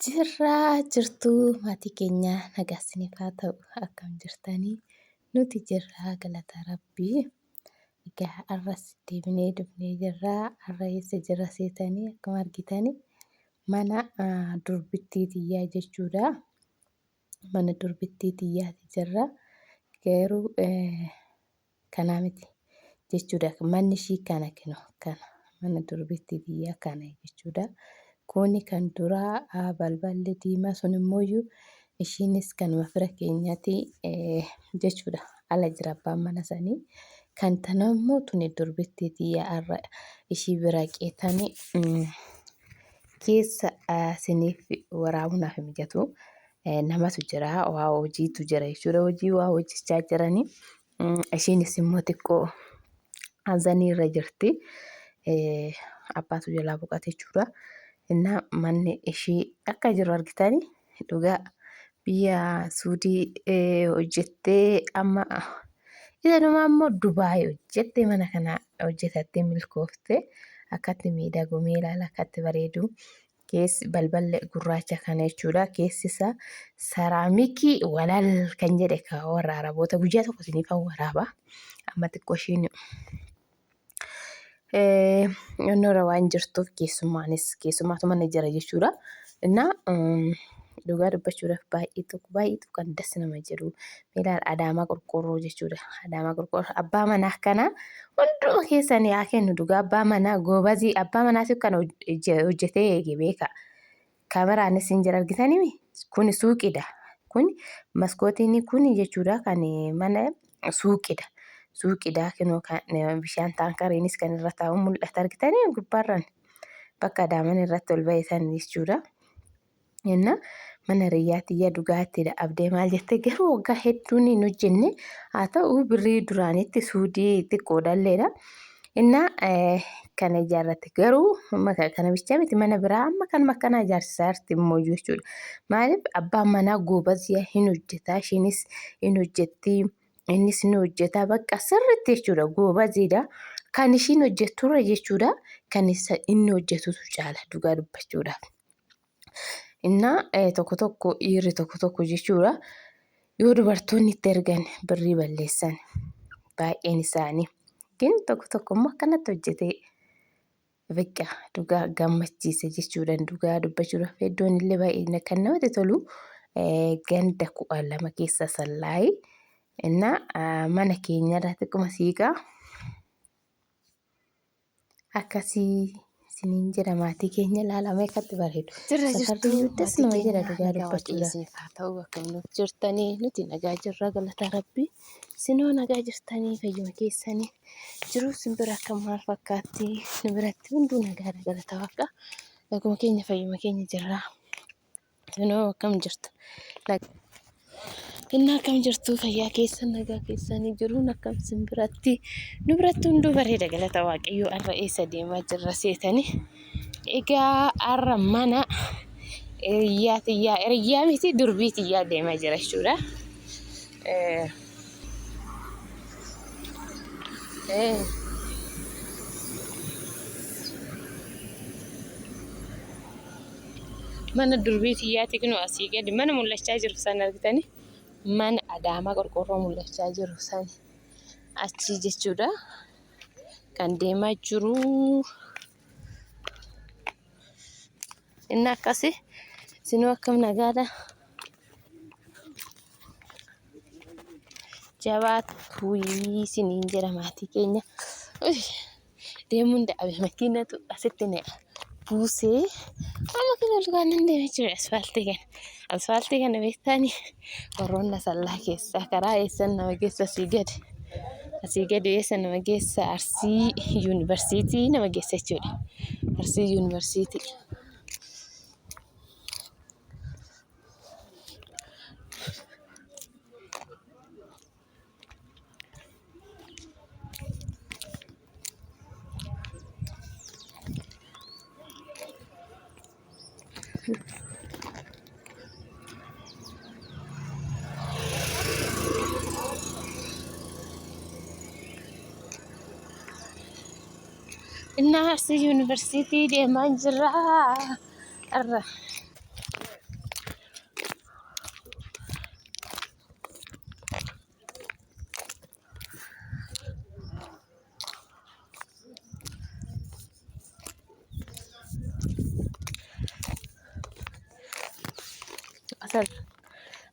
Jirtuu maatii keenya nagaa isiniif haa ta'u akkam jirtanii nuti jirraa galata rabbii. Egaa har'as deebinee dhufnee jirraa. Har'a eessa jirra seetanii akkuma argitanii mana durbittii xiyyaa jechuudha. Mana durbittii xiyyaati jirra. Garuu kanaa miti jechuudha. Manni ishii kana kana mana durbittii xiyyaa kana jechuudha. Kuni kan duraa balballi diimaa sun immoo ishiinis kanuma fira keenyaati jechuudha. Ala jira abbaan mana sanii. Kan tanammoo tuni durbittii xiyyaa har'a ishii bira qeetanii keessa isiniif waraabuudhaaf mijatu. Namatu jira waa hojiitu jira jechuudha. Hojii waa hojjechaa jiranii. Ishiinis immoo xiqqoo hazanii irra jirti. Abbaatu jalaa boqote jechuudha. Innaa manni ishii akka jiru argitanii dhugaa biyya Suudii hojjettee amma isaanuma ammoo Dubaay hojjettee mana kana hojjetattee milkooftee akkatti miidhagumee ilaala akkatti bareedu. Keessi balballi gurraacha kana jechuudha. Keessi isaa saraamikii walal kan jedhe kan warra Araboota guyyaa tokko isiniif waraaba. Amma xiqqoo ishiin noora waan jirtuuf keessumaatu mana jira jechuudha. Innaa dhugaa dubbachuudhaaf baay'eetu kan dassi nama jedhu. Miilaan Adaamaa qorqorroo jechuudha. Adaamaa qorqorroo abbaa manaa kana hunduma keessanii haa kennu dhugaa abbaa manaa goobazii abbaa manaatiif kan hojjetee eege beeka. Kaameraanis hin jira argitanii kuni suuqiidha. Kuni maskootiin kuni jechuudha kan mana suuqiidha. Suuqiidha kennu kan bishaan taankariinis kan irra taa'u mul'ata argitanii gubbaarraan bakka daaman irratti ol baay'isan jechuudha. Innaa mana riyyaatiyyaa dhugaattiidha. Abdee maal jettee garuu waggaa hedduun hin hojjenne haa ta'u birrii duraanitti Suudii xiqqoo dhalleedha. Innaa kana ijaarratti garuu kana bichaa miti mana biraa amma kan makkanaa ijaarsisaa jirti immoo jechuudha. Maaliif abbaan manaa goobazii hin hojjetaa ishiinis hin hojjetti. Innis ni hojjeta bakka sirriitti jechuudha goobaziidha. Kan ishiin hojjetturra jechuudha. Kan inni hojjetutu caala dhugaa dubbachuudhaaf. Innaa tokko dhiirri tokko jechuudha. Yoo dubartoonni itti ergan birrii balleessan baay'een isaanii. ግን tokko immoo akkanatti hojjetee bakka dhugaa gammachiisa jechuudha. Dhugaa dubbachuudhaaf iddoon illee baay'ee kan namatti tolu ganda 12 keessa Sallaayii. Innaa mana keenyarraa xiqquma siiqaa akkasii isiniin jira maatii keenya ilaalamee akkatti bareedu. Safarri guddas nama jira dhugaa dubbachuudhaaf. Haa ta'u akkam nuti jirtanii nuti nagaa jirra galata rabbii. Isinoo nagaa jirtanii fayyuma keessanii jiruu simbira akka maal fakkaatti nu biratti hunduu nagaa galata waaqa. Akkuma keenya fayyuma keenya jirra. Isinoo akkam jirtu. Innaa akkam jirtu fayyaa keessan nagaa keessanii jiruun akkam simbiratti nu biratti hunduu bareeda galata waaqayyoo har'a eessa deemaa jirra seetanii. Egaa har'a mana hiriyyaa miti durbii xiyyaa deemaa jira jechuudha. Mana durbii xiyyaati kun asii gadi mana mul'achaa jiru san argitanii. Mana Adaamaa qorqorroo mul'achaa jiru san achi jechuudha. Kan deemaa jiru inni akkasii isinuu akkam nagaadha. Jabaatu isiniin jira maatii keenya. Deemuun da'abe makiinatu asitti na buusee amma kana dhugaan nan deemaa jiru asfaaltii kana beektanii warroonni Asallaa keessaa karaa eessan nama geessa asii gadi eessan nama geessa Arsii yuunivarsiitii nama geessa jechuudha. Arsii yuunivarsiitii. Innaa Arsii yuunivarsiitii deemaa jirra.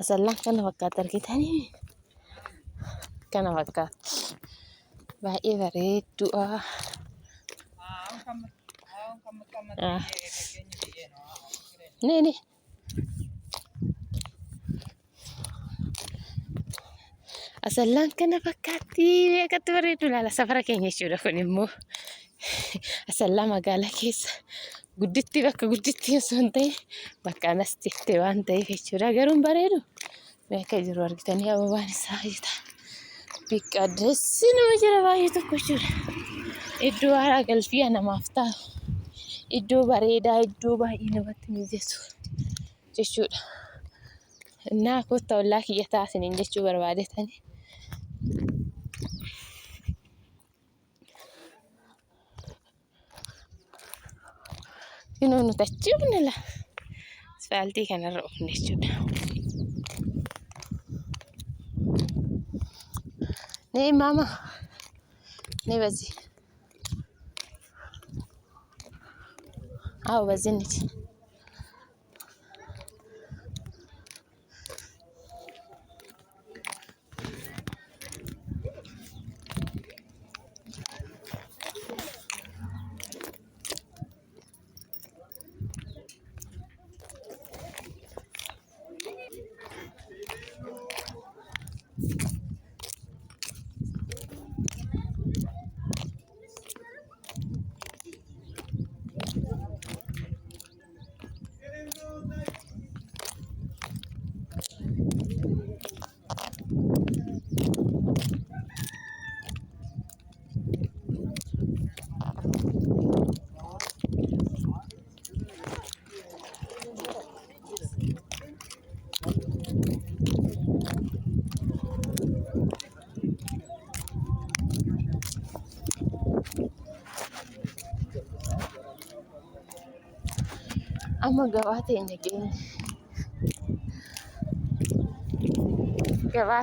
asallaan kana fakkaata argitanii kana fakkaata baay'ee bareedduudha. Nini asallaan kana fakkaatti meeqatti bareeddu laala safara keenya jechuudha kun immoo asallaa magaalaa keessa gudditti bakka gudditti osoo hin ta'in bakka anas jettee waan ta'eef jechuudha garuu bareedu meeqa jiru argitanii ababaan isaa jita biqqa addeessi nama jira baay'ee tokko jechuudha iddoo haaraa galfii namaaf ta'a iddoo bareedaa iddoo baay'ee namatti mijeessu jechuudha. Naa kottaa ollaa kiyya taasiniin jechuu barbaadetanii. Kunoo nuti achi dhufne la asfaaltii kanarra dhufne jechuudha. Nee maama nee bazii haa bazii niti. Amma gabaa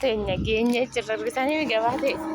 teenya geenye jirra argitanii gabaa teenya.